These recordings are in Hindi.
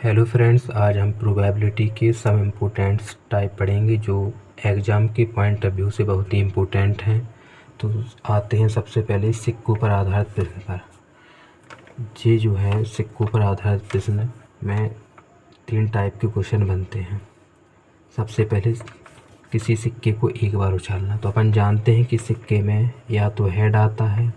हेलो फ्रेंड्स, आज हम प्रोबेबिलिटी के सम इम्पोर्टेंट टाइप पढ़ेंगे जो एग्ज़ाम के पॉइंट ऑफ व्यू से बहुत ही इम्पोर्टेंट हैं। तो आते हैं सबसे पहले सिक्कों पर आधारित प्रश्न पर। ये जो है सिक्कों पर आधारित प्रश्न में 3 टाइप के क्वेश्चन बनते हैं। सबसे पहले किसी सिक्के को एक बार उछालना। तो अपन जानते हैं कि सिक्के में या तो हेड आता है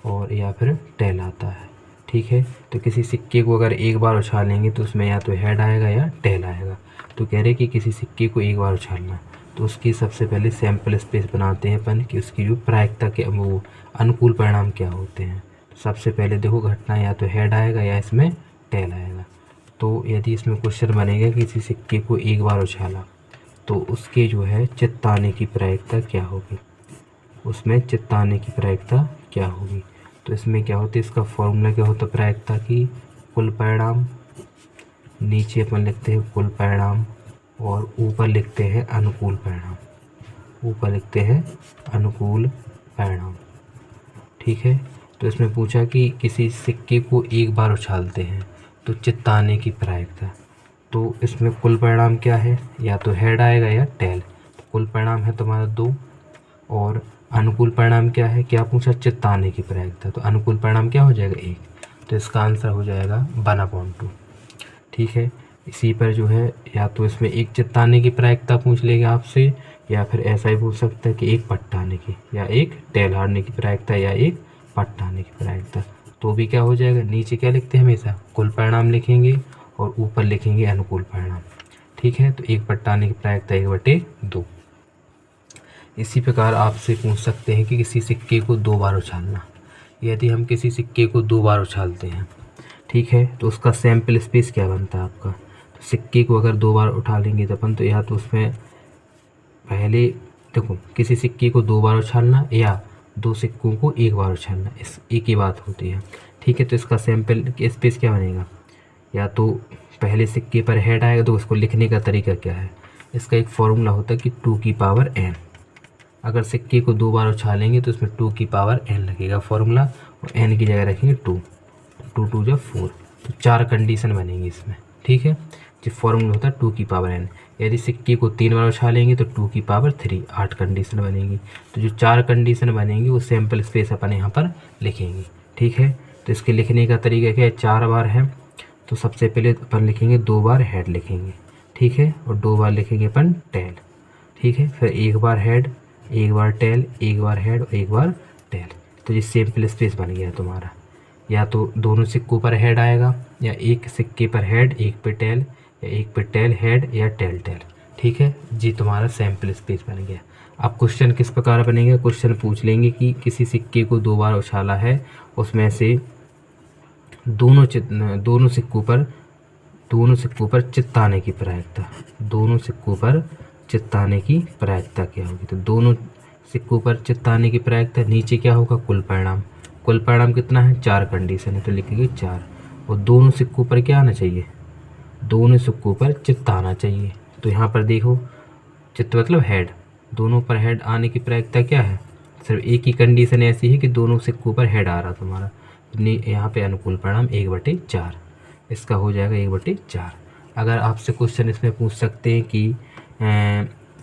और या फिर टेल आता है, ठीक है। तो किसी सिक्के को अगर एक बार उछालेंगे तो उसमें या तो हेड आएगा या टेल आएगा। तो कह रहे कि किसी सिक्के को एक बार उछालना, तो उसकी सबसे पहले सैंपल स्पेस बनाते हैं अपन कि उसकी जो प्रायिकता के वो अनुकूल परिणाम क्या होते हैं। तो सबसे पहले देखो घटना या तो हेड आएगा या इसमें टेल आएगा। तो यदि इसमें क्वेश्चन बनेगा कि किसी सिक्के को एक बार उछाला तो उसके जो है चित्ताने की प्रायिकता क्या होगी, उसमें चित्ताने की प्रायिकता क्या होगी। तो इसमें क्या होता है, इसका फॉर्मूला क्या होता है प्रायिकता की, कुल परिणाम, नीचे अपन लिखते हैं कुल परिणाम और ऊपर लिखते हैं अनुकूल परिणाम, ऊपर लिखते हैं अनुकूल परिणाम, ठीक है। तो इसमें पूछा कि किसी सिक्के को एक बार उछालते हैं तो चित्ताने की प्रायिकता, तो इसमें कुल परिणाम क्या है, या तो हेड आएगा या टेल। तो कुल परिणाम है तुम्हारा 2 और अनुकूल परिणाम क्या है, क्या पूछा, चित्ताने की प्रायिकता। तो अनुकूल परिणाम क्या हो जाएगा 1, तो इसका आंसर हो जाएगा 1/2, ठीक है। इसी पर जो है या तो इसमें एक चित्ताने की प्रायिकता पूछ लेगा आपसे, या फिर ऐसा ही पूछ सकता है कि एक पट्टाने की, या एक टेल हारने की प्रायिकता, या एक पट्टाने की प्रायिकता। तो भी क्या हो जाएगा, नीचे क्या लिखते हैं हमेशा कुल परिणाम लिखेंगे और ऊपर लिखेंगे अनुकूल परिणाम, ठीक है। तो एक पट्टाने की प्रायिकता 1/2। इसी प्रकार आपसे पूछ सकते हैं कि किसी सिक्के को 2 बार उछालना। यदि हम किसी सिक्के को 2 बार उछालते हैं, ठीक है, तो उसका सैंपल स्पेस क्या बनता है आपका। तो सिक्के को अगर 2 बार उठा लेंगे तो अपन तो या तो उसमें पहले देखो किसी सिक्के को 2 बार उछालना या 2 सिक्कों को एक बार उछालना, इस एक ही बात होती है, ठीक है। तो इसका सैंपल स्पेस क्या बनेगा, या तो पहले सिक्के पर हेड आएगा, तो उसको लिखने का तरीका क्या है, इसका एक फॉर्मूला होता है कि 2n। अगर सिक्के को 2 बार उछालेंगे तो इसमें 2n लगेगा फॉर्मूला, और n की जगह रखेंगे 2, 2 2 जब 4, तो 4 कंडीशन बनेंगी इसमें, ठीक है। जो फॉर्मूला होता है 2n। यदि सिक्के को 3 बार उछालेंगे तो 2 3, 8 कंडीशन बनेगी। तो जो 4 कंडीशन बनेंगी वो सैंपल स्पेस अपन यहाँ पर लिखेंगे, ठीक है। तो इसके लिखने का तरीका क्या है, 4 बार है तो सबसे पहले अपन लिखेंगे 2 बार हेड लिखेंगे, ठीक है, और 2 बार लिखेंगे अपन टेल, ठीक है। फिर 1 बार हेड, 1 बार टेल, 1 बार हेड और 1 बार टेल। तो ये सैंपल स्पेस बन गया तुम्हारा। या तो दोनों सिक्कों पर हेड आएगा, या एक सिक्के पर हेड, एक पे टेल, या एक पे टेल हेड या टेल टेल, ठीक है जी। तुम्हारा सैंपल स्पेस बन गया। अब क्वेश्चन किस प्रकार बनेगा, क्वेश्चन पूछ लेंगे कि किसी सिक्के को 2 बार उछाला है, उसमें से दोनों सिक्कों पर चित्ताने की प्रायिकता, दोनों सिक्कों पर चित्ताने की प्रायिकता क्या होगी। तो दोनों सिक्कों पर चित्ताने की प्रायिकता, नीचे क्या होगा कुल परिणाम, कुल परिणाम कितना है, 4 कंडीशन है तो लिखेंगे 4, और दोनों सिक्कों पर क्या आना चाहिए, दोनों सिक्कों पर चित्त आना चाहिए। तो यहाँ पर देखो चित्त मतलब हेड, दोनों पर हेड आने की प्रायिकता क्या है, सिर्फ एक ही कंडीशन ऐसी है कि दोनों सिक्कों पर हेड आ रहा तुम्हारा, यहाँ पे अनुकूल परिणाम 1/4, इसका हो जाएगा 1/4। अगर आपसे क्वेश्चन इसमें पूछ सकते हैं कि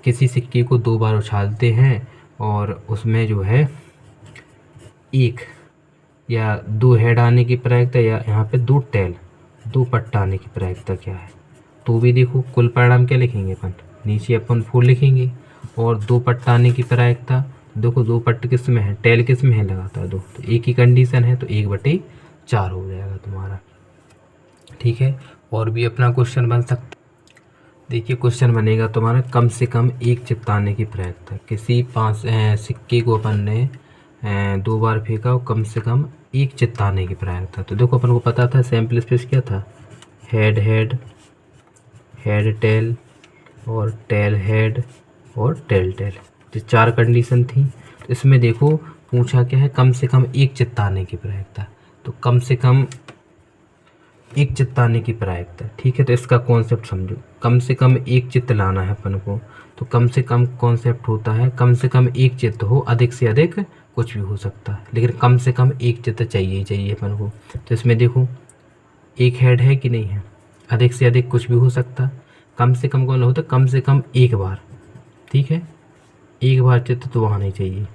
किसी सिक्के को 2 बार उछालते हैं और उसमें जो है 1 या 2 हेड आने की प्रायिकता, या यहाँ पे 2 टेल, 2 पट्टा आने की प्रायिकता क्या है। तो भी देखो कुल परिणाम क्या लिखेंगे अपन, नीचे अपन 4 लिखेंगे, और 2 पट्टा आने की प्रायिकता, देखो 2 पट्ट किस में है, टेल किस में है, लगातार 2, तो एक ही कंडीशन है तो 1/4 हो जाएगा तुम्हारा, ठीक है। और भी अपना क्वेश्चन बन सकता, देखिए क्वेश्चन बनेगा तुम्हारा कम से कम एक चित्ताने की प्रायिकता। किसी 5 सिक्के को अपन ने 2 बार फेंका और कम से कम एक चित्ताने की प्रायिकता। तो देखो अपन को पता था सैंपल स्पेस क्या था, हेड हेड, हेड टेल और टेल हेड और टेल टेल, तो 4 कंडीशन थी। तो इसमें देखो पूछा क्या है, कम से कम एक चित्ताने की प्रायिकता, तो कम से कम एक चित्त आने की प्रायिकता, ठीक है। तो इसका कॉन्सेप्ट समझो, कम से कम एक चित्त लाना है अपन को, तो कम से कम कॉन्सेप्ट होता है कम से कम एक चित्त हो, अधिक से अधिक कुछ भी हो सकता है, लेकिन कम से कम एक चित्त चाहिए ही चाहिए अपन को। तो इसमें देखो एक हेड है कि नहीं है, अधिक से अधिक कुछ भी हो सकता, कम से कम कौन होता, कम से कम एक बार, ठीक है, एक बार चित्र तो आना ही चाहिए,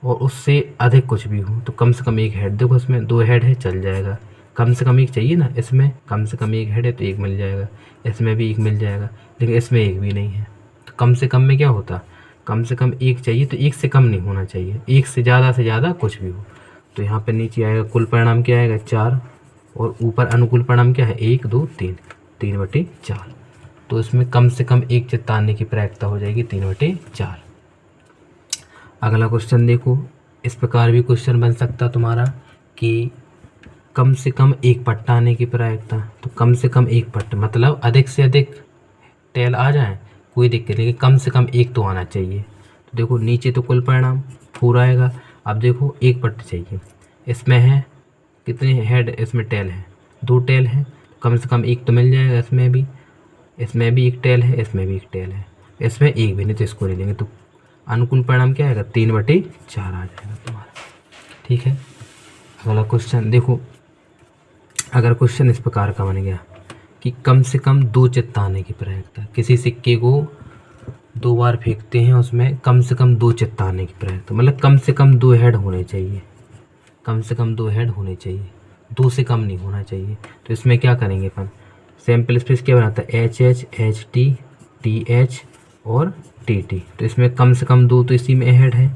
और उससे अधिक कुछ भी हो तो कम से कम एक हेड, देखो इसमें 2 हेड है चल जाएगा, कम से कम एक चाहिए ना, इसमें कम से कम एक हेड है तो एक मिल जाएगा, इसमें भी एक मिल जाएगा, लेकिन इसमें एक भी नहीं है, तो कम से कम में क्या होता, कम से कम एक चाहिए, तो एक से कम नहीं होना चाहिए, एक से ज़्यादा कुछ भी हो। तो यहाँ पर नीचे आएगा कुल परिणाम क्या आएगा 4, और ऊपर अनुकूल परिणाम क्या है 1 2 3, 3/4। तो इसमें कम से कम एक चित्त आने की प्रायिकता हो जाएगी 3/4। अगला क्वेश्चन देखो, इस प्रकार भी क्वेश्चन बन सकता तुम्हारा कि कम से कम एक पट्टा आने की प्रायिकता, तो कम से कम एक पट्टा मतलब अधिक से अधिक टेल आ जाए कोई दिक्कत नहीं, कम से कम एक तो आना चाहिए। तो देखो नीचे तो कुल परिणाम पूरा आएगा, अब देखो एक पट्टा चाहिए, इसमें है कितने हेड, इसमें टेल है 2 टेल है, कम से कम एक तो मिल जाएगा, इसमें भी एक टेल है, इसमें भी एक टेल है, इसमें एक भी नहीं तो इसको ले लेंगे, तो अनुकूल परिणाम क्या आएगा 3/4 आ जाएगा तुम्हारा, ठीक है। अगला क्वेश्चन देखो, अगर क्वेश्चन इस प्रकार का बन गया कि कम से कम 2 चित्त आने की प्रायिकता, किसी सिक्के को 2 बार फेंकते हैं उसमें कम से कम 2 चित्त आने की प्रायिकता, मतलब कम से कम 2 हेड होने चाहिए, कम से कम 2 हेड होने चाहिए, 2 से कम नहीं होना चाहिए। तो इसमें क्या करेंगे अपन, सैंपल स्पेस क्या बनाता है HH HT TH और TT, तो इसमें कम से कम 2 तो इसी में हेड है,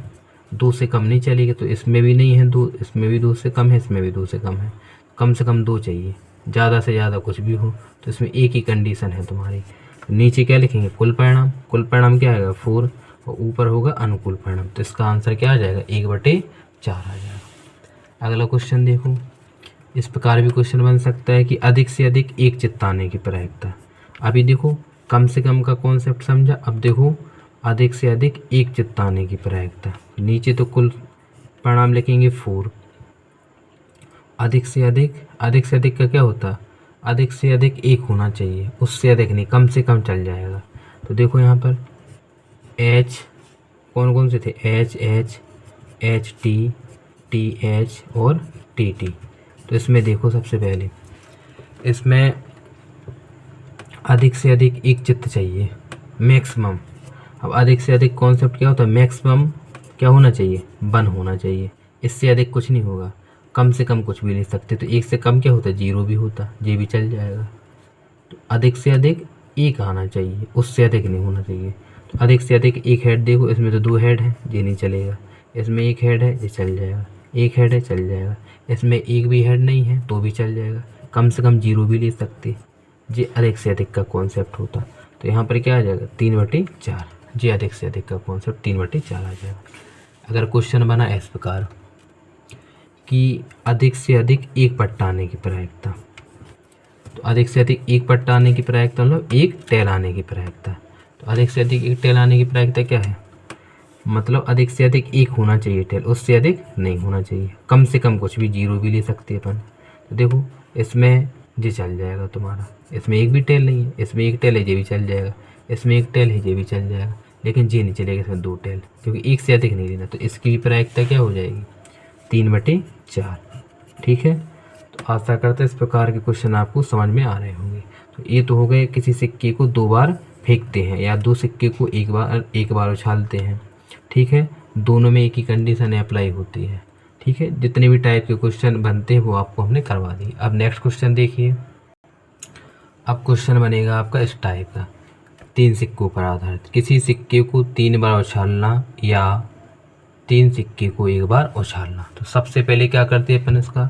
2 से कम नहीं चलेगी, तो इसमें भी नहीं है 2, इसमें भी 2 से कम है, इसमें भी 2 से कम है, कम से कम 2 चाहिए, ज़्यादा से ज़्यादा कुछ भी हो, तो इसमें एक ही कंडीशन है तुम्हारी। नीचे क्या लिखेंगे कुल परिणाम क्या आएगा 4, और ऊपर होगा अनुकूल परिणाम, तो इसका आंसर क्या आ जाएगा 1/4 आ जाएगा। अगला क्वेश्चन देखो, इस प्रकार भी क्वेश्चन बन सकता है कि अधिक से अधिक एक चित्त आने की प्रायिकता। अभी देखो कम से कम का कॉन्सेप्ट समझा, अब देखो अधिक से अधिक एक चित्त आने की प्रायिकता, नीचे तो कुल परिणाम लिखेंगे 4, अधिक से अधिक का क्या होता, अधिक से अधिक एक होना चाहिए, उससे अधिक नहीं, कम से कम चल जाएगा। तो देखो यहाँ पर H कौन कौन से थे, HH HT TH और TT, तो इसमें देखो सबसे पहले इसमें अधिक से अधिक एक चित्त चाहिए मैक्सिमम। अब अधिक से अधिक कॉन्सेप्ट क्या होता है, मैक्सिमम क्या होना चाहिए 1 होना चाहिए, इससे अधिक कुछ नहीं होगा, कम से कम कुछ भी ले सकते, तो एक से कम क्या होता है 0 भी होता, ये भी चल जाएगा। तो अधिक से अधिक एक आना चाहिए, उससे अधिक नहीं होना चाहिए। तो अधिक से अधिक एक हेड, देखो इसमें तो 2 हेड है, ये नहीं चलेगा, इसमें एक हेड है ये चल जाएगा, एक हेड है चल जाएगा, इसमें एक भी हेड नहीं है तो भी चल जाएगा, कम से कम 0 भी ले सकते, ये अधिक से अधिक का कॉन्सेप्ट होता। तो यहाँ पर क्या आ जाएगा 3/4, ये अधिक से अधिक का कॉन्सेप्ट 3/4 आ जाएगा। अगर क्वेश्चन बना इस प्रकार कि अधिक से अधिक एक पट्टा आने की प्रायिकता, तो अधिक से अधिक एक पट्टा आने की प्रायिकता मतलब एक टेल आने की प्रायिकता, तो अधिक से अधिक एक टेल आने की प्रायिकता क्या है, मतलब अधिक से अधिक एक होना चाहिए टेल, उससे अधिक नहीं होना चाहिए, कम से कम कुछ भी 0 भी ले सकते अपन। तो देखो इसमें ये चल जाएगा तुम्हारा, इसमें एक भी टेल नहीं है, इसमें एक टेल है ये भी चल जाएगा, इसमें एक टेल है ये भी चल जाएगा, लेकिन ये नहीं चलेगा, इसमें 2 टेल, क्योंकि एक से अधिक नहीं लेना, तो इसकी भी प्रायिकता क्या हो जाएगी 3/4, ठीक है। तो आशा करते हैं इस प्रकार के क्वेश्चन आपको समझ में आ रहे होंगे। तो ये तो हो गए किसी सिक्के को 2 बार फेंकते हैं या 2 सिक्के को एक बार उछालते हैं, ठीक है, दोनों में एक ही कंडीशन अप्लाई होती है, ठीक है। जितने भी टाइप के क्वेश्चन बनते हैं वो आपको हमने करवा दिए। अब नेक्स्ट क्वेश्चन देखिए, अब क्वेश्चन बनेगा आपका इस टाइप का, 3 सिक्कों पर आधारित, किसी सिक्के को 3 बार उछालना या 3 सिक्के को 1 बार उछालना। तो सबसे पहले क्या करते हैं अपन, इसका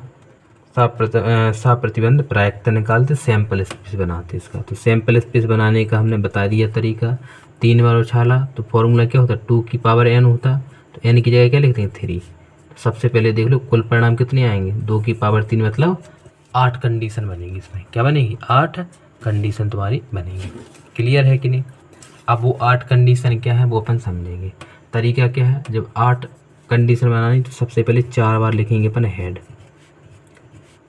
साप्रतिबंध प्रायिकता निकालते, सैंपल स्पेस बनाते इसका। तो सैंपल स्पेस बनाने का हमने बता दिया तरीका, 3 बार उछाला तो फॉर्मूला क्या होता, 2 की पावर n होता, तो n की जगह क्या लिखते हैं 3। तो सबसे पहले देख लो कुल परिणाम कितने आएंगे, 2 की पावर 3 मतलब 8 कंडीशन बनेगी, इसमें क्या बनेगी 8 कंडीशन तुम्हारी बनेगी। क्लियर है कि नहीं। अब वो 8 कंडीशन क्या है वो अपन समझेंगे। तरीका क्या है, जब 8 कंडीशन बनानी तो सबसे पहले 4 बार लिखेंगे अपन हेड,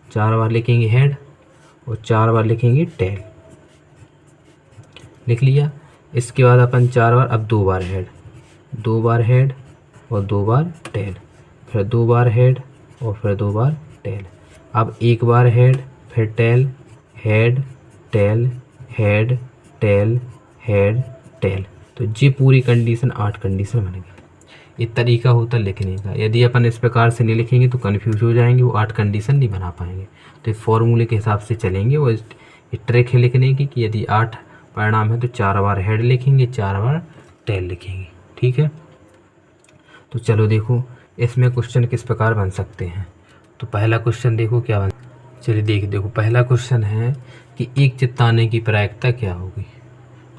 4 बार लिखेंगे हेड और 4 बार लिखेंगे टेल, लिख लिया। इसके बाद अपन 4 बार, अब 2 बार हेड, 2 बार हेड और 2 बार टेल, फिर 2 बार हेड और फिर 2 बार टेल। अब 1 बार हेड फिर tail, head tail, head, tail, head, tail. तो ये पूरी कंडीशन 8 कंडीशन बनेगी। ये तरीका होता लिखने का। यदि अपन इस प्रकार से नहीं लिखेंगे तो कन्फ्यूज हो जाएंगे, वो 8 कंडीशन नहीं बना पाएंगे। तो फॉर्मूले के हिसाब से चलेंगे। वो ट्रिक है लिखने की कि यदि 8 परिणाम है तो 4 बार हेड लिखेंगे, 4 बार टेल लिखेंगे। ठीक है, तो चलो देखो इसमें क्वेश्चन किस प्रकार बन सकते हैं। तो पहला क्वेश्चन देखो क्या बन, चलिए देखो पहला क्वेश्चन है कि एक चित्त आने की प्रायिकता क्या होगी।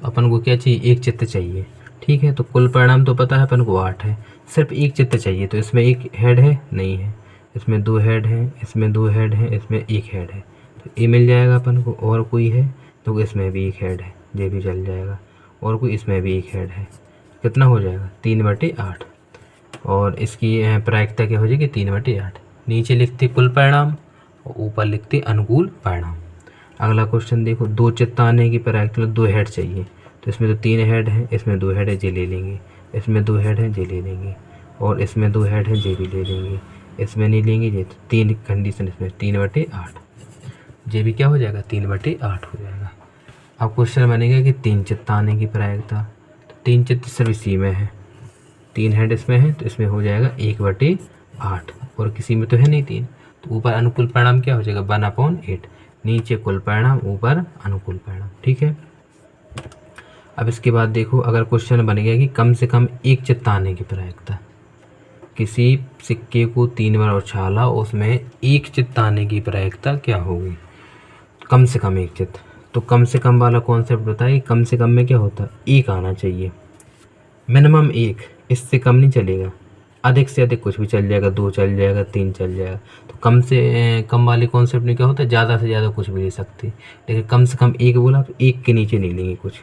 तो अपन को क्या चाहिए, एक चित्त चाहिए। ठीक है, तो कुल परिणाम तो पता है अपन को 8 है, सिर्फ एक चित्त चाहिए। तो इसमें एक हेड है, नहीं है, इसमें 2 हेड हैं, इसमें 2 हेड हैं, इसमें एक हेड है, तो ये मिल जाएगा अपन को। और कोई है तो इसमें भी एक हेड है, ये भी चल जाएगा। और कोई इसमें भी एक हेड है, कितना हो जाएगा 3/8। और इसकी प्रायिकता क्या हो जाएगी 3/8। नीचे लिखते कुल परिणाम और ऊपर लिखते अनुकूल परिणाम। अगला क्वेश्चन देखो, दो चित्त आने की प्रायिकता, 2 हेड चाहिए। तो इसमें तो 3 हेड है, इसमें 2 हेड है, जे ले लेंगे। इसमें 2 हेड है, जे ले लेंगे। और इसमें 2 हेड है, जे भी ले लेंगे। इसमें नहीं लेंगे जे, तो 3 कंडीशन इसमें 3/8। जे भी क्या हो जाएगा 3/8 हो जाएगा। अब क्वेश्चन बनेगा कि 3 चित्त आने की प्रायिकता। तो 3 चित्त सिर्फ इसी में है, 3 हेड इसमें है, तो इसमें हो जाएगा 1/8। और किसी में तो है नहीं 3, तो ऊपर अनुकूल परिणाम क्या हो जाएगा 1/8। नीचे कुल परिणाम, ऊपर अनुकूल परिणाम। ठीक है, अब इसके बाद देखो अगर क्वेश्चन बन गया कि कम से कम एक चित्त आने की प्रायिकता। किसी सिक्के को 3 बार उछाला, उसमें एक चित्त आने की प्रायिकता क्या होगी। कम से कम एक चित्त, तो कम से कम वाला कॉन्सेप्ट बताइए। कम से कम में क्या होता है, एक आना चाहिए, मिनिमम एक, इससे कम नहीं चलेगा। अधिक से अधिक कुछ भी चल जाएगा, 2 चल जाएगा, 3 चल जाएगा। तो कम से कम वाले कॉन्सेप्ट में क्या होता है, ज़्यादा से ज़्यादा कुछ भी ले सकते, लेकिन कम से कम एक बोला तो एक के नीचे नहीं लेंगे कुछ।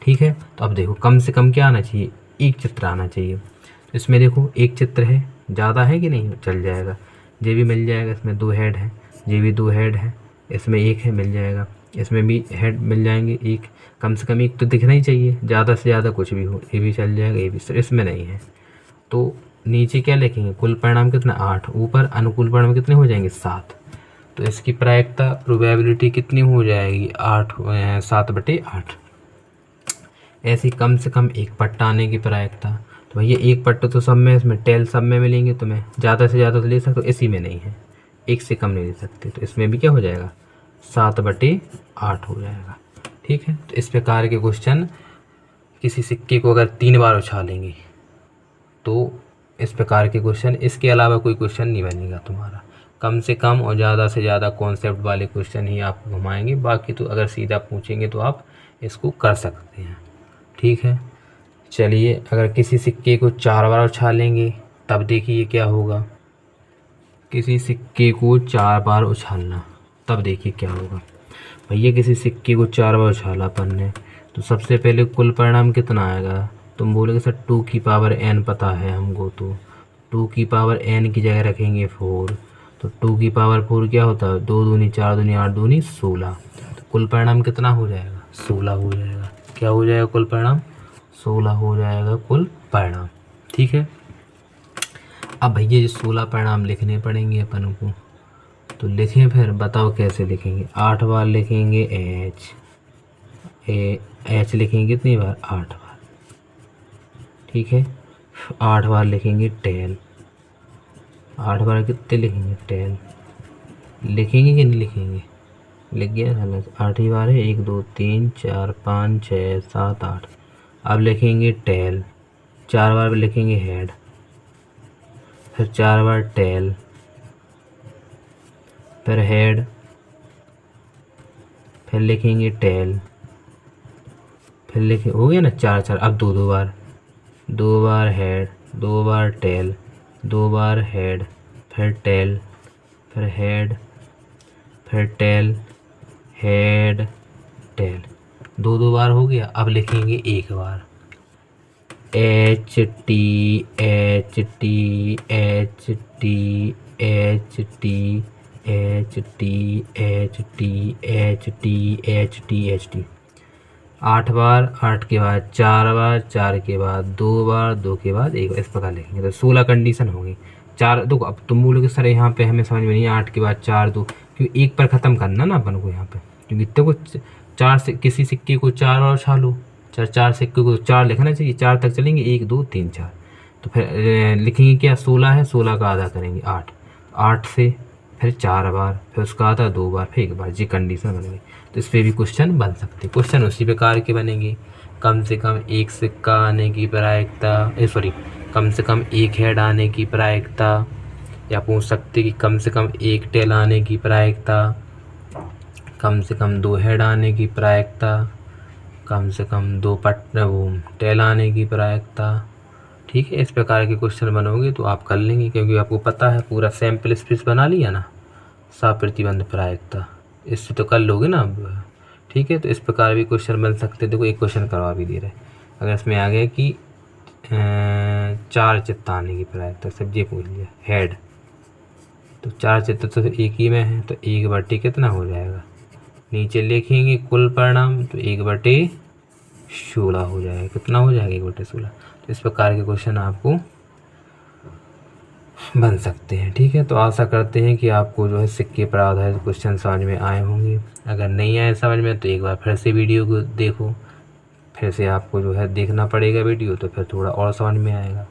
ठीक है, तो अब देखो कम से कम क्या आना चाहिए, एक चित्र आना चाहिए। तो इसमें देखो एक चित्र है, ज़्यादा है कि नहीं, चल जाएगा। ये भी मिल जाएगा, इसमें 2 हेड है, ये भी 2 हेड है, इसमें एक है, मिल जाएगा। इसमें भी हेड मिल जाएंगे एक, कम से कम एक तो दिखना ही चाहिए, ज़्यादा से ज़्यादा कुछ भी हो, ये भी चल जाएगा, ये भी, इसमें नहीं है। तो नीचे क्या लिखेंगे, कुल परिणाम कितना 8, ऊपर अनुकूल परिणाम कितने हो जाएंगे 7। तो इसकी प्रायिकता प्रोबेबिलिटी कितनी हो जाएगी 7/8। ऐसी कम से कम एक पट्टा आने की प्रायिकता। तो भैया एक पट्टा तो सब में, इसमें टेल सब में मिलेंगे तुम्हें, ज़्यादा से ज़्यादा तो ले सकते हो, इसी में नहीं है, एक से कम नहीं ले सकते। तो इसमें भी क्या हो जाएगा 7/8 हो जाएगा। ठीक है, तो इस प्रकार के क्वेश्चन, किसी सिक्के को अगर 3 बार उछालेंगे तो इस प्रकार के क्वेश्चन, इसके अलावा कोई क्वेश्चन नहीं बनेगा तुम्हारा। कम से कम और ज़्यादा से ज़्यादा कॉन्सेप्ट वाले क्वेश्चन ही आप घुमाएंगे, बाकी तो अगर सीधा पूछेंगे तो आप इसको कर सकते हैं। ठीक है, चलिए अगर किसी सिक्के को 4 बार उछालेंगे तब देखिए क्या होगा। किसी सिक्के को 4 बार उछालना, तब देखिए क्या होगा। भैया किसी सिक्के को 4 बार उछाला अपन ने, तो सबसे पहले कुल परिणाम कितना आएगा। तुम बोलोगे सर 2 की पावर n पता है हमको, तो 2 की पावर n की जगह रखेंगे 4। तो 2 की पावर 4 क्या होता है, 2 दूनी 4 दूनी 8 दूनी 16। तो कुल परिणाम कितना हो जाएगा 16 हो जाएगा। क्या हो जाएगा कुल परिणाम 16 हो जाएगा कुल परिणाम। ठीक है, अब भैया ये 16 परिणाम लिखने पड़ेंगे अपन को, तो लिखें, फिर बताओ कैसे लिखेंगे। 8 बार लिखेंगे एच लिखेंगे कितनी बार 8 बार। ठीक है, 8 बार लिखेंगे टेल, 8 बार कितने लिखेंगे टेल, लिखेंगे कि नहीं लिखेंगे, लिख गया गलत, 8 ही बार है, 1 2 3 4 5 6 7 8। अब लिखेंगे टेल, 4 बार लिखेंगे हेड, फिर 4 बार टेल, फिर हेड, फिर लिखेंगे टेल, फिर लिखे, हो गया ना 4 4। अब 2 बार, 2 बार हेड, 2 बार टेल, 2 बार हेड, फिर टेल, फिर हेड, फिर टेल, हेड, टेल, 2 बार हो गया। अब लिखेंगे एक बार H T H T H T H T H T H T H T H T H T. 8 बार, 8 के बाद 4 बार, 4 के बाद 2 बार, 2 के बाद 1 बार, इस प्रकार लिखेंगे। तो 16 कंडीशन होगी। 4 देखो, अब तुम बोलोगे सर यहाँ पे हमें समझ में नहीं, 8 के बाद 4 2, क्योंकि 1 पर ख़त्म करना ना अपन को यहाँ पे, क्योंकि इतने को 4 से किसी सिक्के को 4 बार उछालो, 4 सिक्के को 4 लिखना चाहिए, 4 तक चलेंगे, 1 2 3 4। तो फिर लिखेंगे क्या, 16 है, 16 का आधा करेंगे 8, 8 से फिर 4 बार, फिर उसका आधा 2 बार, फिर 1 बार, ये कंडीशन बन गई। तो इस पर भी क्वेश्चन बन सकते हैं। क्वेश्चन उसी प्रकार के बनेंगे, कम से कम एक सिक्का आने की प्रायिकता, सॉरी, कम से कम एक हेड आने की प्रायिकता, या पूछ सकते कि कम से कम एक टेल आने की प्रायिकता, कम से कम 2 हेड आने की प्रायिकता, कम से कम 2 टेल आने की प्रायिकता। ठीक है, इस प्रकार के क्वेश्चन बनोगे तो आप कर लेंगे, क्योंकि आपको पता है पूरा सैंपल स्पेस बना लिया ना, साप्रतिबंध प्रायिकता, इससे तो कर लोगे ना अब। ठीक है, तो इस प्रकार भी क्वेश्चन बन सकते। देखो एक क्वेश्चन करवा भी दे रहे, अगर इसमें आ गया कि 4 चित्त आने की प्रायिकता, सब ये पूछ लिया हेड, तो 4 चित्त तो एक ही में है, तो 1/, कितना हो जाएगा, नीचे लिखेंगे कुल परिणाम, तो 1/16 हो जाएगा, कितना हो जाएगा 1/16। तो इस प्रकार के क्वेश्चन आपको बन सकते हैं। ठीक है, तो आशा करते हैं कि आपको जो है सिक्के पर आधारित क्वेश्चन समझ में आए होंगे। अगर नहीं आए समझ में तो एक बार फिर से वीडियो को देखो, फिर से आपको जो है देखना पड़ेगा वीडियो, तो फिर थोड़ा और समझ में आएगा।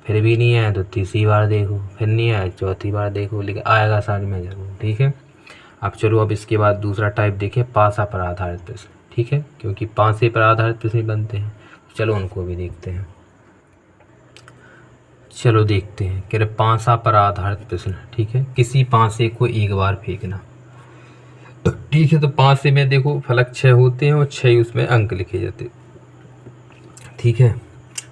फिर भी नहीं आया तो तीसरी बार देखो, फिर नहीं आया चौथी बार देखो, लेकिन आएगा समझ में ज़रूर। ठीक है, अब चलो अब इसके बाद दूसरा टाइप देखें, पासा पर आधारित प्रश्न। ठीक है, क्योंकि पासे पर आधारित प्रश्न बनते हैं, चलो उनको भी देखते हैं। चलो देखते हैं, कह रहे पासा पर आधारित प्रश्न। ठीक है, किसी पासे को एक बार फेंकना। तो ठीक है, तो पासे में देखो फलक 6 होते हैं और 6 उसमें अंक लिखे जाते। ठीक है,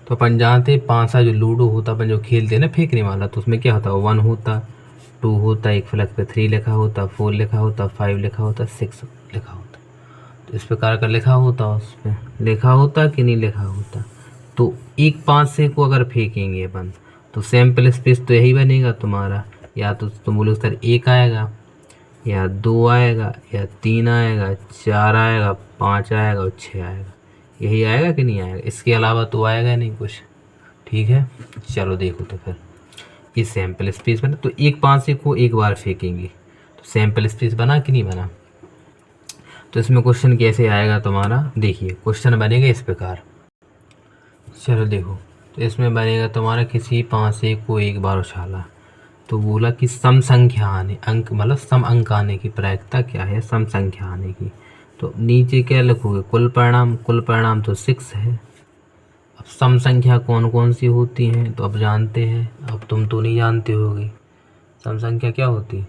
तो अपन जानते हैं पासा जो लूडो होता अपन जो खेलते हैं ना फेंकने वाला, तो उसमें क्या होता है 1 होता, 2 होता, एक फलक पे 3 लिखा होता, 4 लिखा होता, 5 लिखा होता, 6 लिखा होता। तो इस प्रकार का लिखा होता, उसमें लिखा होता कि नहीं लिखा होता। तो एक पासे को अगर फेंकेंगे अपन तो सैंपल स्पेस तो यही बनेगा तुम्हारा, या तो तुम बोलो सर 1 आएगा, या 2 आएगा, या 3 आएगा, 4 आएगा, 5 आएगा और 6 आएगा। यही आएगा कि नहीं आएगा, इसके अलावा तो आएगा नहीं कुछ। ठीक है, चलो देखो, तो फिर ये सैंपल स्पेस बना, तो एक पासे को एक बार फेंकेंगे तो सैंपल स्पेस बना कि नहीं बना। तो इसमें क्वेश्चन कैसे आएगा तुम्हारा, देखिए क्वेश्चन बनेगा इस प्रकार। चलो देखो, तो इसमें बनेगा तुम्हारा किसी पासे को एक बार उछाला, तो बोला कि सम संख्या आने, अंक मतलब सम अंक आने की प्रायिकता क्या है, सम संख्या आने की। तो नीचे क्या लिखोगे, कुल परिणाम, कुल परिणाम तो 6 है। अब सम संख्या कौन कौन सी होती हैं तो अब जानते हैं, अब तुम तो नहीं जानते होगे। सम संख्या क्या होती है,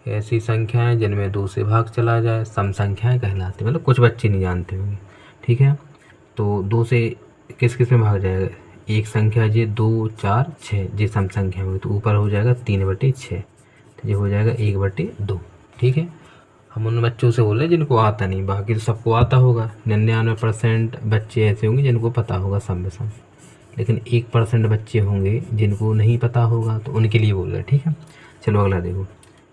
ऐसी संख्याएं जिनमें 2 से भाग चला जाए सम संख्याएं कहलाती, मतलब कुछ बच्चे नहीं जानते होंगे। ठीक है, तो 2 से किस किस में भाग जाएगा, एक संख्या ये 2 4 6, ये सम संख्या होगी, तो ऊपर हो जाएगा 3/6, तो ये हो जाएगा 1/2। ठीक है, हम उन बच्चों से बोल रहे हैं जिनको आता नहीं, बाकी तो सबको आता होगा। 99% बच्चे ऐसे होंगे जिनको पता होगा सम विषम, लेकिन 1% बच्चे होंगे जिनको नहीं पता होगा, तो उनके लिए बोल रहे हैं। ठीक है, चलो अगला देखो,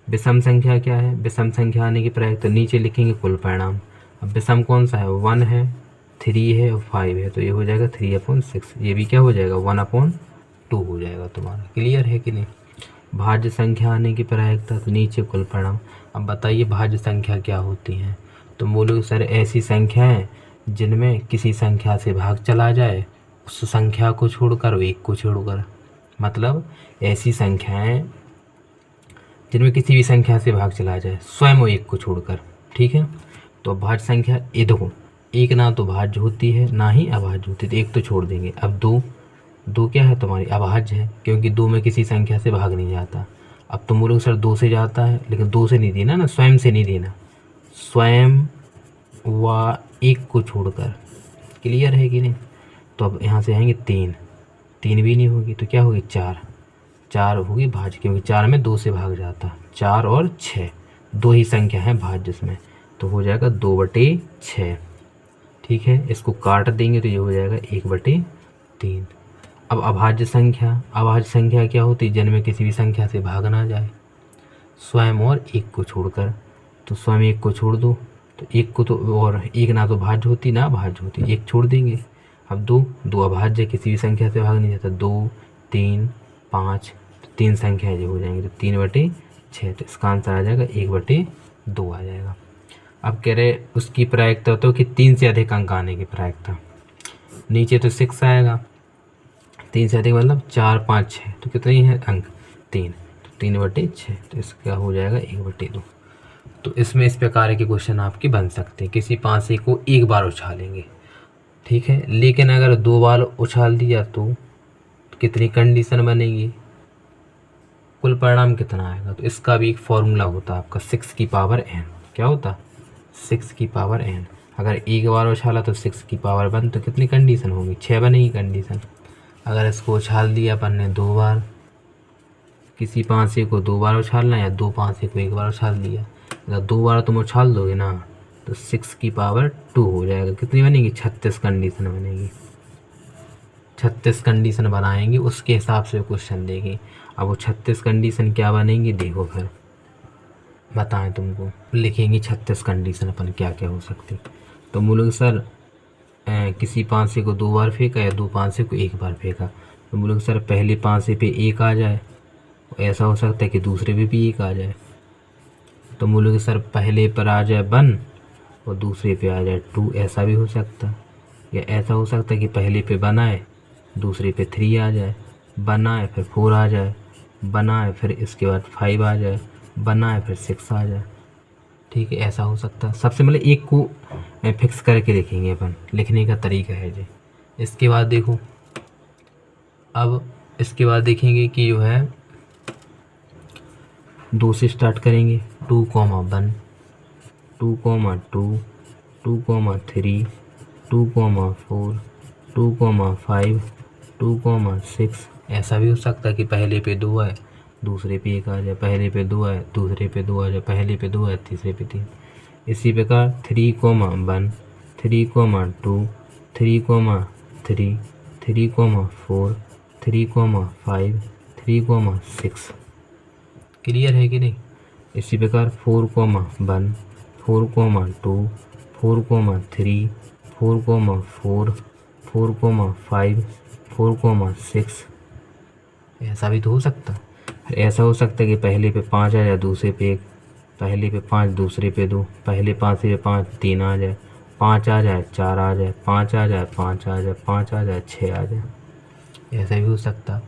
विषम संख्या क्या है, विषम संख्या आने की प्रायिकता, तो नीचे लिखेंगे कुल परिणाम। अब विषम कौन सा है, 1 है, 3 है और 5 है, तो ये हो जाएगा 3/6, ये भी क्या हो जाएगा 1/2 हो जाएगा तुम्हारा। क्लियर है कि नहीं। भाज्य संख्या आने की प्रायिकता, तो नीचे कुल परिणाम। अब बताइए भाज्य संख्या क्या होती हैं, तो बोलो सर ऐसी संख्याएं जिनमें किसी संख्या से भाग चला जाए उस संख्या को छोड़कर और एक को छोड़कर, मतलब ऐसी संख्याएं जिनमें किसी भी संख्या से भाग चला जाए स्वयं एक को छोड़कर। ठीक है, तो भाज्य संख्या ये देखो, एक ना तो भाज्य होती है ना ही अभाज्य होती है, तो एक तो छोड़ देंगे। अब 2 क्या है तुम्हारी अभाज्य है, क्योंकि 2 में किसी संख्या से भाग नहीं जाता। अब तुम बोलोगे सर 2 से जाता है, लेकिन 2 से नहीं देना ना, स्वयं से नहीं देना, स्वयं व एक को छोड़कर। क्लियर है कि नहीं। तो अब यहाँ से आएंगे 3 भी नहीं होगी, तो क्या होगी 4 होगी भाज्य, क्योंकि 4 में 2 से भाग जाता, 4 और 6 2 ही संख्या है भाज्य इसमें, तो हो जाएगा 2/6। ठीक है, इसको काट देंगे तो ये हो जाएगा 1/3। अब अभाज्य संख्या क्या होती है, जिनमें किसी भी संख्या से भाग ना जाए स्वयं और एक को छोड़कर, तो स्वयं एक को छोड़ दो, तो एक को तो, और एक ना तो भाज्य होती ना अभाज्य होती, एक छोड़ देंगे। अब 2 अभाज्य, किसी भी संख्या से भाग नहीं जाता, 2 3 5, तो 3 संख्या जो हो जाएंगी, तो 3/6, तो इसका आंसर आ जाएगा 1/2 आ जाएगा। अब कह रहे उसकी प्रायिकता तो कि 3 से अधिक अंक आने की प्रायिकता। नीचे तो 6 आएगा, 3 से अधिक मतलब 4 5 6, तो कितने हैं अंक 3, तो 3/6, तो इसका हो जाएगा 1/2। तो इसमें इस प्रकार के क्वेश्चन आपके बन सकते हैं। किसी पासे को एक बार उछालेंगे, ठीक है, लेकिन अगर 2 बार उछाल दिया तो कितनी कंडीशन बनेगी, कुल परिणाम कितना आएगा। तो इसका भी एक फॉर्मूला होता है आपका 6 की पावर n। क्या होता, 6 की पावर n। अगर एक बार उछाला तो 6 की पावर 1, तो कितनी कंडीशन होगी, 6 बनेगी कंडीशन। अगर इसको उछाल दिया अपन ने 2 बार, किसी पासे को 2 बार उछालना या 2 पासे को एक बार उछाल दिया, अगर 2 बार तुम उछाल दोगे ना तो 6 की पावर 2 हो जाएगा। कितनी बनेगी, 36 कंडीशन बनेगी। 36 कंडीशन बनाएंगे, उसके हिसाब से क्वेश्चन देंगे। अब वो 36 कंडीशन क्या बनेंगी देखो, फिर बताएं तुमको, लिखेंगे 36 कंडीशन अपन क्या क्या हो सकती। तो बोलोगे सर किसी पासे को 2 बार फेंका या 2 पासे को एक बार फेंका, तो बोलोगे सर पहले पासे पे 1 आ जाए, ऐसा हो सकता है कि दूसरे पे भी 1 आ जाए। तो बोलोगे सर पहले पर आ जाए 1 और दूसरे पे आ जाए 2, ऐसा भी हो सकता। या ऐसा हो सकता है कि पहले पे 1 आए, दूसरे पे 3 आ जाए, 1 आए फिर 4 आ जाए, 1 आए फिर इसके बाद 5 आ जाए, 1 आए फिर 6 आ जाए, ठीक है, ऐसा हो सकता है। सबसे पहले एक को फिक्स करके लिखेंगे अपन, लिखने का तरीका है जी। इसके बाद देखो, अब इसके बाद देखेंगे कि जो है 2 से स्टार्ट करेंगे, 2,1, 2,2, 2,3, 2,4, 2,5, 2,6। ऐसा भी हो सकता है कि पहले पे 2 आए, दूसरे पे 1 आ जाए, पहले पे 2 आए, दूसरे पे 2 आ जाए, पहले पे 2 आए, तीसरे पे 3। इसी प्रकार 3,1, 3,2, 3,3, 3,4, 3,5, 3,6। क्लियर है कि नहीं। इसी प्रकार 4,1, 4,2, 4,3, 4,4, 4,5, 4,6। ऐसा भी तो हो सकता। ऐसा हो सकता है कि पहले पे 5 आ जाए, दूसरे पे 1, पहले पे 5 दूसरे पे 2, पहले पासे पे 5 3 आ जाए, 5 आ जाए 4 आ जाए, 5 आ जाए 5 आ जाए, 5 आ जाए 6 आ जाए, ऐसा भी हो सकता।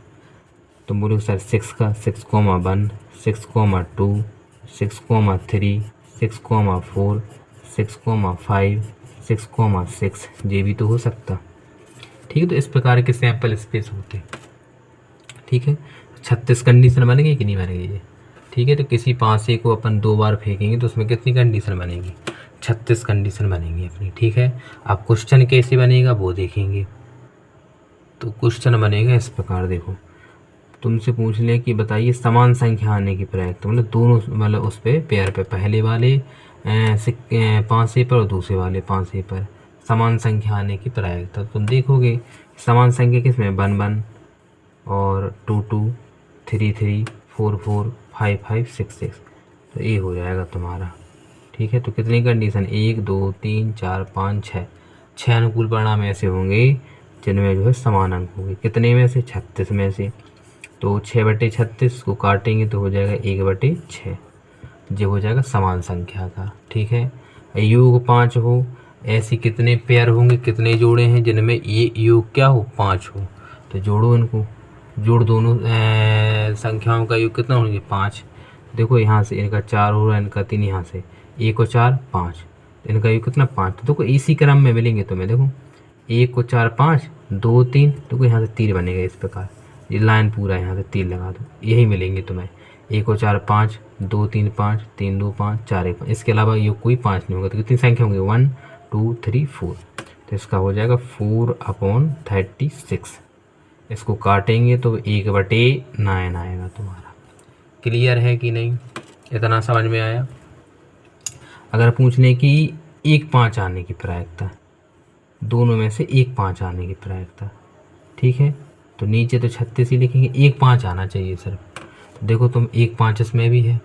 तो बोलो सर 6 का 6,1, 6,2, 6,3, 6,4, 6,5, 6,6, ये भी तो हो सकता, ठीक है। तो इस प्रकार के सैंपल स्पेस होते हैं, ठीक है। 36 कंडीशन बनेगी कि नहीं बनेगी ये, ठीक है। तो किसी पासे को अपन 2 बार फेंकेंगे तो उसमें कितनी कंडीशन बनेगी, 36 कंडीशन बनेगी अपनी, ठीक है। अब क्वेश्चन कैसे बनेगा वो देखेंगे। तो क्वेश्चन बनेगा इस प्रकार, देखो तुमसे पूछ ले कि बताइए समान संख्या आने की प्रायिकता, मतलब दोनों, मतलब उस पर पेयर पे, पहले वाले पासे पर और दूसरे वाले पासे पर समान संख्या आने की प्रायिकता। तुम देखोगे समान संख्या किसमें, 1 1 और 2 2, 3 3, 4 4, 5 5, 6 6, तो ये हो जाएगा तुम्हारा, ठीक है। तो कितनी कंडीशन, 1 2 3 4 5 6, 6 अनुकूल परिणाम ऐसे होंगे जिनमें जो है समान अंक होंगे, कितने में से, 36 में से। तो 6/36 को काटेंगे तो हो जाएगा 1/6, जो हो जाएगा समान संख्या का, ठीक है। योग 5 हो, ऐसी कितने पेयर होंगे, कितने जोड़े हैं जिनमें ये योग क्या हो, 5 हो, तो जोड़ो इनको, जोड़ दोनों संख्याओं का योग कितना होंगे, 5। देखो यहाँ से इनका 4 हो रहा है, इनका 3, यहाँ से 1 और 4 5, इनका योग कितना 5। तो देखो इसी क्रम में मिलेंगे तुम्हें, देखो 1 और 4 5, 2 3, देखो यहाँ से तीर बनेगा इस प्रकार, ये लाइन पूरा यहाँ से तीर लगा दो, यही मिलेंगे तुम्हें, 1 और 4 5, 2 3 5, 3 2 5, 4 1 5, इसके अलावा ये कोई 5 नहीं होगा। तो कितनी संख्या होंगी, 1 2 3 4, तो इसका हो जाएगा 4/36। इसको काटेंगे तो 1/9 आएगा तुम्हारा। क्लियर है कि नहीं, इतना समझ में आया। अगर पूछ लें कि 1 5 आने की प्रायिकता, दोनों में से 1 5 आने की प्रायिकता, ठीक है, तो नीचे तो 36 ही लिखेंगे, 1 5 आना चाहिए सर। तो देखो तुम 1 5 इसमें भी है,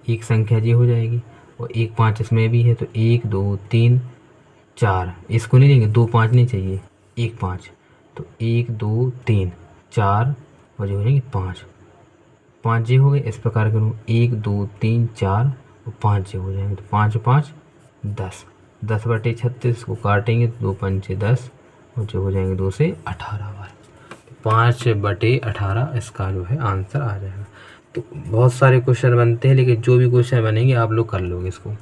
एक संख्या जी हो जाएगी, और 1 5 इसमें भी है, तो 1 2 3 4, इसको नहीं लेंगे, 2 5 नहीं चाहिए, 1 5, तो 1 2 3 4 और जो हो जाएंगे 5 5 जे हो गए। इस प्रकार करूँ 1 2 3 4 और 5 जे हो जाएंगे, तो 5 5 10, 10/36 को काटेंगे तो 2 पंचे 10 और जो हो जाएंगे 2 से 18 बार, 5/18 इसका जो है आंसर आ जाएगा। तो बहुत सारे क्वेश्चन बनते हैं, लेकिन जो भी क्वेश्चन बनेंगे आप लोग कर लोगे इसको।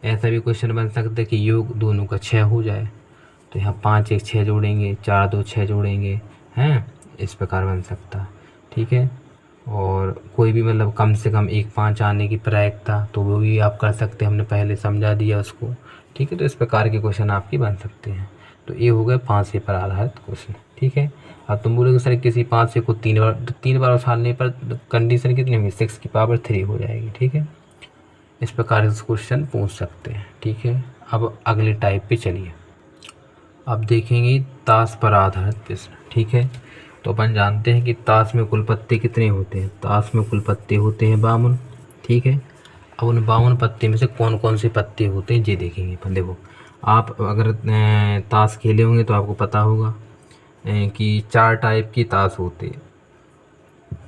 ऐसा भी क्वेश्चन बन सकता है कि योग दोनों का 6 हो जाए, तो यहाँ 5 1 6 जोड़ेंगे, 4 2 6 जोड़ेंगे, हैं, इस प्रकार बन सकता है। ठीक है, और कोई भी मतलब कम से कम 1 5 आने की प्रायिकता, तो वो भी आप कर सकते हैं, हमने पहले समझा दिया उसको। ठीक है, तो इस प्रकार के क्वेश्चन आपके बन सकते हैं। तो ये हो गए 5 पर आधारित क्वेश्चन। ठीक है, अब तुम बोलोगे सर किसी 5 को 3 बार उछालने पर कंडीशन कितनी होगी, 6 की पावर 3 हो जाएगी। ठीक है, इस प्रकार से क्वेश्चन पूछ सकते हैं। ठीक है, अब अगले टाइप पे चलिए। अब देखेंगे ताश पर आधारित प्रश्न। ठीक है, तो अपन जानते हैं कि ताश में कुल पत्ते कितने होते हैं। ताश में कुल पत्ते होते हैं 52। ठीक है, अब उन 52 पत्ते में से कौन कौन से पत्ते होते हैं ये देखेंगे अपन। देखो, आप अगर ताश खेले होंगे तो आपको पता होगा कि 4 टाइप की ताश होते हैं।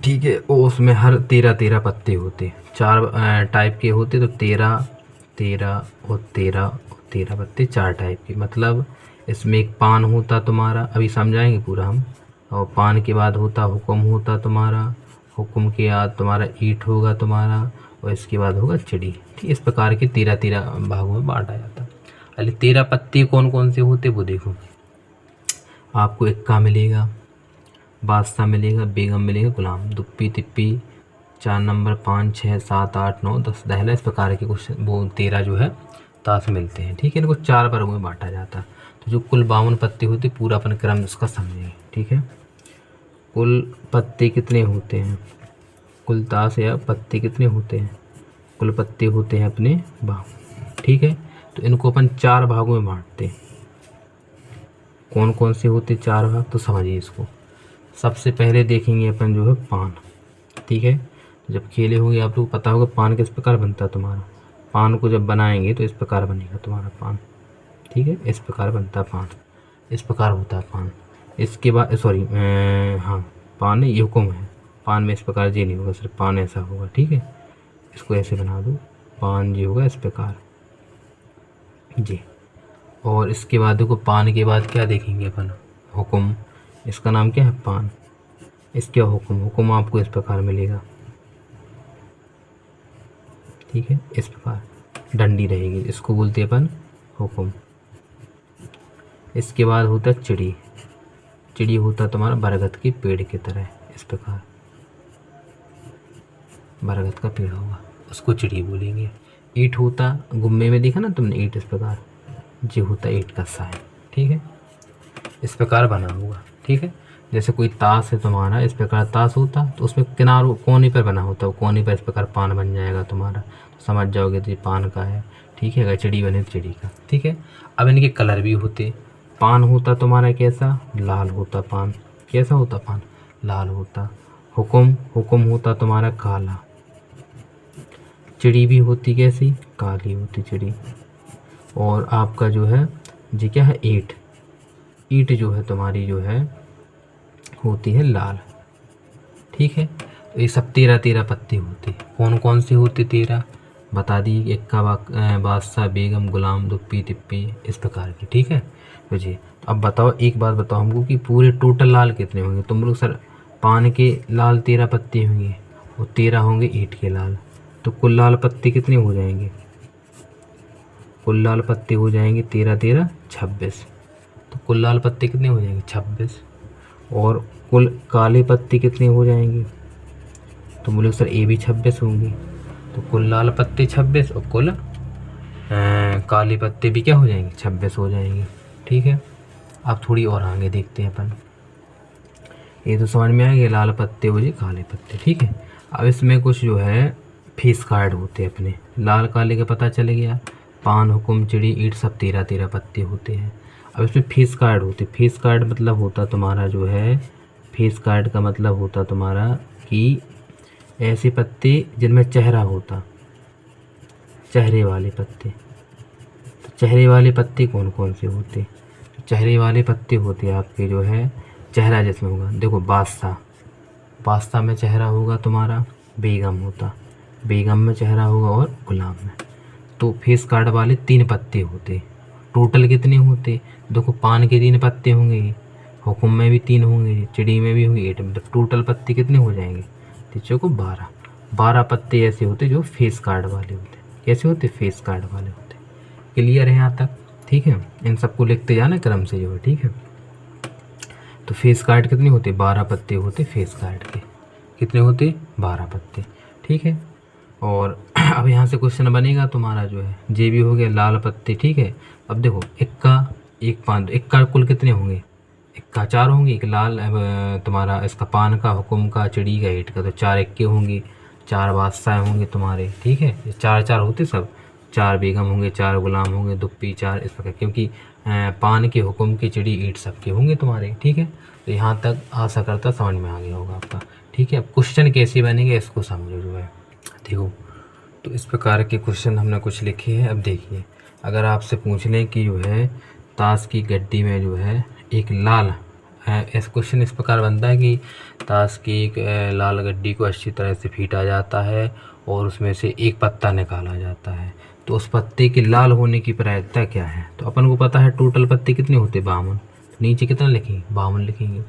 ठीक है, और उसमें हर 13 पत्ते होते हैं। 4 टाइप के होते तो 13 13 और 13 और 13 पत्ते, 4 टाइप के। मतलब इसमें एक पान होता तुम्हारा, अभी समझाएंगे पूरा हम। और पान के बाद होता हुक्म होता तुम्हारा, हुक्म के बाद तुम्हारा ईंट होगा तुम्हारा, और इसके बाद होगा चिड़ी। ठीक, इस प्रकार के 13 भागों में बांटा जाता। अरे 13 पत्ते कौन कौन से होते वो देखो, आपको इक्का मिलेगा, बादशाह मिलेगा, बेगम मिलेगा, गुलाम, दुप्पी तिप्पी, 4 नंबर, 5 6 7 8 9 10 दहला, इस प्रकार के क्वेश्चन वो 13 जो है ताश मिलते हैं। ठीक है, इनको 4 वर्गों में बांटा जाता है। तो जो कुल 52 पत्ते होते पूरा अपन क्रम उसका समझेंगे। ठीक है, कुल पत्ते कितने होते हैं, कुल ताश या पत्ते कितने होते हैं, कुल पत्ते होते हैं अपने 52। ठीक है, तो इनको अपन 4 भागों में बांटते हैं। कौन कौन से होते 4 भाग, तो समझिए इसको। सबसे पहले देखेंगे अपन जो है पान। ठीक है, जब खेले होंगे आप लोग पता होगा पान किस प्रकार बनता है तुम्हारा। पान को जब बनाएंगे तो इस प्रकार बनेगा तुम्हारा पान। ठीक है, इस प्रकार बनता है पान, इस प्रकार होता है पान। इसके बाद हाँ, पान ये हुक्म है, पान में इस प्रकार जी नहीं होगा, सिर्फ पान ऐसा होगा। ठीक है, इसको ऐसे बना दो, पान जी होगा इस प्रकार जी। और इसके बाद देखो, पान के बाद क्या देखेंगे अपन, हुक्म। इसका नाम क्या है, पान। इसके हुक्म, हुक्म आपको इस प्रकार मिलेगा। ठीक है, इस प्रकार डंडी रहेगी, इसको बोलते हैं अपन हुक्म। इसके बाद होता है चिड़ी। चिड़ी होता तुम्हारा बरगद के पेड़ की तरह, इस प्रकार बरगद का पेड़ होगा, उसको चिड़ी बोलेंगे। ईंट होता, गुम्मे में देखा ना तुमने ईंट, इस प्रकार ये होता ईंट का साइन। ठीक है, इस प्रकार बना होगा। ठीक है, जैसे कोई ताश है तुम्हारा, इस प्रकार ताश होता तो उसमें किनारों कोने पर बना होता, वो कोने पर इस प्रकार पान बन जाएगा तुम्हारा, तो समझ जाओगे तो ये पान का है। ठीक है, अगर चिड़ी बने तो चिड़ी का। ठीक है, अब इनके कलर भी होते। पान होता तुम्हारा कैसा, लाल होता पान। कैसा होता पान, लाल होता। हुक्म, हुक्म होता तुम्हारा काला। चिड़ी भी होती कैसी, काली होती चिड़ी। और आपका जो है जी क्या है, ईंट। ईंट जो है तुम्हारी जो है होती है लाल। ठीक है, तो ये सब 13 पत्ते होते। कौन कौन से होते 13 बता दी, इक्का बादशाह, बेगम, गुलाम, दुप्पी तिप्पी, इस प्रकार की। ठीक है, तो जी अब बताओ, एक बात बताओ हमको कि पूरे टोटल लाल कितने होंगे। तुम लोग सर पान के लाल 13 पत्ते होंगे और 13 होंगे ईंट के लाल, तो कुल लाल पत्ते कितने हो जाएंगे, कुल लाल पत्ते हो जाएंगे 13 13 26। तो कुल लाल पत्ते कितने हो जाएंगे 26। और कुल काले पत्ते कितने हो जाएंगे, तो बोले सर ये भी 26 होंगे। तो कुल लाल पत्ते 26 और कुल काले पत्ते भी क्या हो जाएंगे 26 हो जाएंगे। ठीक है, अब थोड़ी और आगे देखते हैं अपन। ये तो समझ में आएगा, लाल पत्ते हो जाए काले पत्ते। ठीक है, अब इसमें कुछ जो है फेस कार्ड होते हैं अपने, लाल काले का पता चल गया। पान, हुक्म, चिड़ी, ईंट सब 13 पत्ते होते हैं। अब इसमें फेस कार्ड होते। फेस कार्ड मतलब होता तुम्हारा जो है, फेस कार्ड का मतलब होता तुम्हारा कि ऐसे पत्ते जिनमें चेहरा होता, चेहरे वाले पत्ते। तो चेहरे वाले पत्ते कौन कौन से होते, चेहरे वाले पत्ते होते आपके जो है चेहरा जिसमें होगा। देखो बादशाह, बादशाह में चेहरा होगा तुम्हारा, बेगम होता, बेगम में चेहरा होगा, और गुलाम में। तो फेस कार्ड वाले 3 पत्ते होते। टोटल कितने होते? देखो पान के 3 पत्ते होंगे, हुक्म में भी 3 होंगे, चिड़ी में भी होंगे 8, मतलब टोटल पत्ते कितने हो जाएंगे? तीसरे को 12। 12 पत्ते ऐसे होते जो फेस कार्ड वाले होते। कैसे होते? फेस कार्ड वाले होते। क्लियर है यहाँ तक? ठीक है, इन सबको लिखते जाना क्रम से जो है। ठीक है, तो फेस कार्ड कितने होते? 12 पत्ते होते फेस कार्ड के। कितने होते? 12 पत्ते। ठीक है, और अब यहाँ से क्वेश्चन बनेगा तुम्हारा जो है, जे भी हो गया लाल पत्ते। ठीक है, अब देखो इक्का, एक पान, इक्का कुल कितने होंगे? इक्का 4 होंगे, एक लाल तुम्हारा इसका पान का, हुक्म का, चिड़ी का, 8 का, तो 4 इक्के होंगे, 4 बादशाह होंगे तुम्हारे। ठीक है, ये 4 होते सब, 4 बेगम होंगे, 4 गुलाम होंगे, दुप्पी 4 इस प्रकार, क्योंकि पान के, हुक्म के, चिड़ी 8 सबके होंगे तुम्हारे। ठीक है, तो यहाँ तक आशा करता समझ में आ गया होगा आपका। ठीक है, अब क्वेश्चन कैसे बनेंगे इसको समझो जो है। देखो, तो इस प्रकार के क्वेश्चन हमने कुछ लिखे हैं। अब देखिए, अगर आपसे पूछ लें कि जो है ताश की गड्डी में जो है एक लाल इस क्वेश्चन इस प्रकार बनता है कि ताश की एक लाल गड्डी को अच्छी तरह से फीटा जाता है और उसमें से एक पत्ता निकाला जाता है, तो उस पत्ते के लाल होने की प्रायिकता क्या है? तो अपन को पता है टोटल पत्ते कितने होते? 52। नीचे कितना लिखेंगे? 52 लिखेंगे।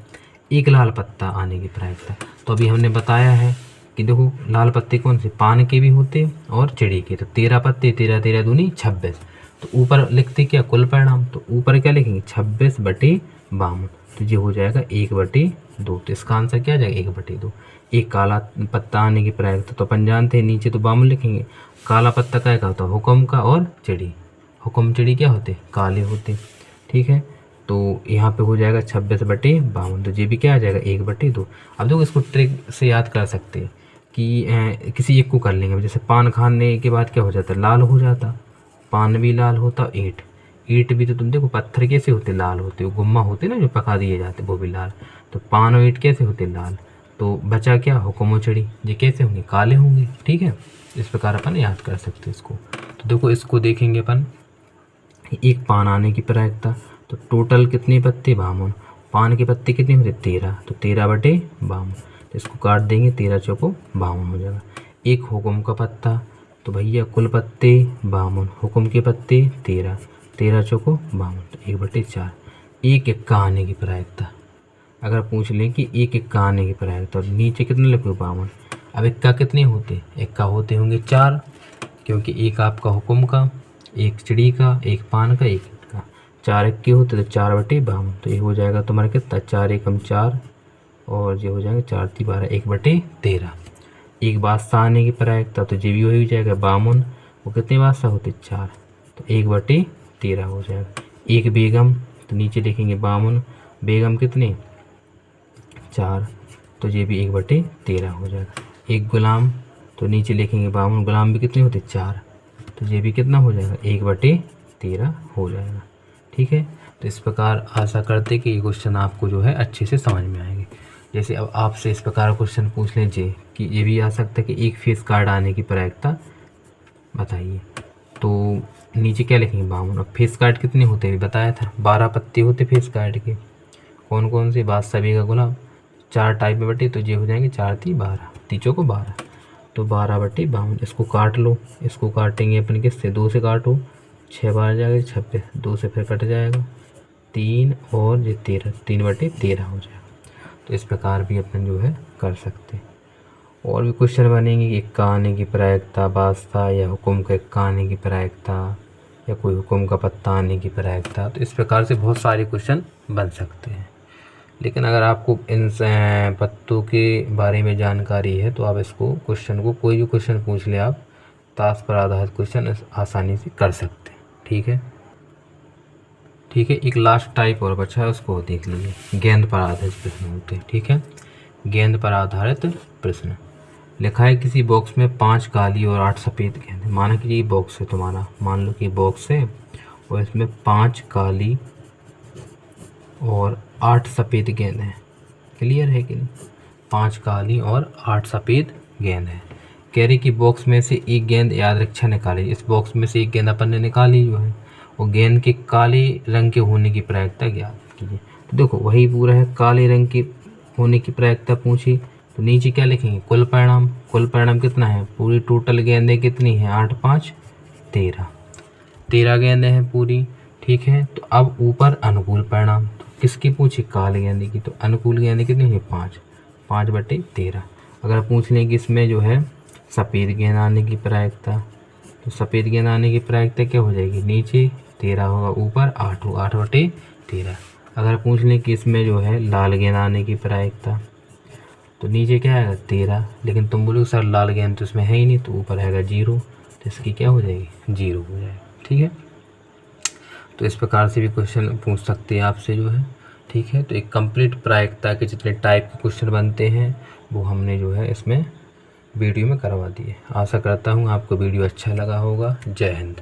एक लाल पत्ता आने की प्रायिकता, तो अभी हमने बताया है कि देखो लाल पत्ते कौन से? पान के भी होते और चिड़ी के। तो 13 पत्ते, 13 13 दूनी 26। तो ऊपर लिखते क्या? कुल परिणाम, तो ऊपर क्या लिखेंगे? 26/52। तो ये हो जाएगा 1/2। तो इसका आंसर क्या आ जाएगा? 1/2। एक काला पत्ता आने की प्रायिकता तो अपन जानते हैं, नीचे तो 52 लिखेंगे। काला पत्ता क्या होता है? हुक्म का और चिड़ी। हुक्म चिड़ी क्या होते? काले होते। ठीक है, तो यहाँ पे हो जाएगा 26/52। तो ये भी क्या आ जाएगा? 1/2। अब देखो इसको ट्रिक से याद कर सकते हैं कि किसी एक को कर लेंगे। जैसे पान खाने के बाद क्या हो जाता? लाल हो जाता, पान भी लाल होता। ईंट, ईंट भी तो तुम देखो पत्थर कैसे होते? लाल होते। वो गुम्मा होते ना जो पका दिए जाते, वो भी लाल। तो पान और ईंट कैसे होते? लाल। तो बचा क्या? हुक्म और चिड़ी, ये कैसे होंगे? काले होंगे। ठीक है, इस प्रकार अपन याद कर सकते हैं इसको। तो देखो इसको देखेंगे अपन, एक पान आने की प्रायिकता, तो टोटल कितने पत्ते? 52। पान के पत्ते कितने होते? 13। तो 13/52। तो इसको काट देंगे, 13 चौको 52 हो जाएगा। एक हुक्म का पत्ता, तो भैया कुल पत्ते 52, हुक्म के पत्ते 13, 13 चौको 52, तो 1/4। एक इक्का आने की प्रायिकता, अगर पूछ लें कि एक इक्का आने की प्रायिकता, तो नीचे कितने लिखो? 52। अब इक्का कितने होते? इक्का होते होंगे 4, क्योंकि एक आपका हुक्म का, एक चिड़ी का, एक पान का, एक ईंट का। 4 इक्के होते तो 4/52। तो ये हो जाएगा तुम्हारा कितना? 4 एकम 4 और ये हो जाएगा 4 × 12, 1/13। एक बादशाह आने की प्रायिकता, तो ये भी हो जाएगा 52। वो कितने बादशाह होते? 4, तो 1/13 हो जाएगा। एक बेगम, तो नीचे लिखेंगे 52, बेगम कितने? 4, तो ये भी 1/13 हो जाएगा। एक गुलाम, तो नीचे लिखेंगे 52, गुलाम भी कितने होते? 4, तो ये भी कितना हो जाएगा? 1/13 हो जाएगा। ठीक है, तो इस प्रकार आशा करते कि ये क्वेश्चन आपको जो है अच्छे से समझ में आएंगे। जैसे अब आपसे इस प्रकार क्वेश्चन पूछ लीजिए कि ये भी आ सकता है कि एक फेस कार्ड आने की प्रायिकता बताइए, तो नीचे क्या लिखेंगे? 52। अब फेस कार्ड कितने होते हैं बताया था? 12 पत्ते होते फेस कार्ड के। कौन कौन से? बादशाह, बेगा, गुलाम। 4 टाइप में बटे, तो ये हो जाएंगे 4 × 12, तीचों को 12, तो 12/52। इसको काट लो, इसको काटेंगे अपन किससे? 2 से काटो, 6 बार जाएगा 26, 2 से फिर कट जाएगा 3 और ये 13, 3/13 हो जाएगा। तो इस प्रकार भी अपन जो है कर सकते हैं। और भी क्वेश्चन बनेंगे कि इक्का आने की प्रायिकता, बादशाह या हुक्म का इक्का आने की प्रायिकता, या कोई हुक्म का पत्ता आने की प्रायिकता। तो इस प्रकार से बहुत सारे क्वेश्चन बन सकते हैं। लेकिन अगर आपको इन पत्तों के बारे में जानकारी है तो आप इसको क्वेश्चन को, कोई भी क्वेश्चन पूछ ले आप, ताश पर आधारित क्वेश्चन आसानी से कर सकते हैं। ठीक है, ठीक है। एक लास्ट टाइप और बचा है, उसको देख लीजिए। गेंद पर आधारित प्रश्न होते हैं। ठीक है, गेंद पर आधारित प्रश्न। लिखा है किसी बॉक्स में 5 काली और 8 सफ़ेद गेंद। माना कि ये बॉक्स है तुम्हारा, मान लो कि बॉक्स है और इसमें 5 काली और 8 सफ़ेद गेंद हैं। क्लियर है कि नहीं? 5 काली और 8 सफ़ेद गेंद है। कह रही कि बॉक्स में से एक गेंद याद रक्षा निकाली। इस बॉक्स में से एक गेंद अपन ने निकाली जो है, और गेंद के काले रंग के होने की प्रायिकता ज्ञात कीजिए। तो देखो वही पूरा है, काले रंग के होने की प्रायिकता पूछी, तो नीचे क्या लिखेंगे? कुल परिणाम। कुल परिणाम कितना है? पूरी टोटल गेंदें कितनी हैं? 8 × 5 = 13 गेंदें हैं पूरी, ठीक है। तो अब ऊपर अनुकूल परिणाम, तो किसकी पूछी, काले गेंदे की, तो अनुकूल गेंदे कितनी है 5, 5/13। अगर पूछ लें कि इसमें जो है सफ़ेद गेंद आने की प्रायिकता, तो सफ़ेद गेंद आने की प्रायिकता क्या हो जाएगी, नीचे 13 होगा, ऊपर 8 होगा, 8/13। अगर पूछ लें कि इसमें जो है लाल गेंद आने की प्रायिकता, तो नीचे क्या आएगा 13, लेकिन तुम बोलोगे सर लाल गेंद तो इसमें है ही नहीं, तो ऊपर आएगा 0, तो इसकी क्या हो जाएगी, 0 हो जाएगी, ठीक है। तो इस प्रकार से भी क्वेश्चन पूछ सकते हैं आपसे जो है, ठीक है। तो एक कंप्लीट प्रायिकता के जितने टाइप के क्वेश्चन बनते हैं वो हमने जो है इसमें वीडियो में करवा दिए। आशा करता हूँ आपको वीडियो अच्छा लगा होगा। जय हिंद।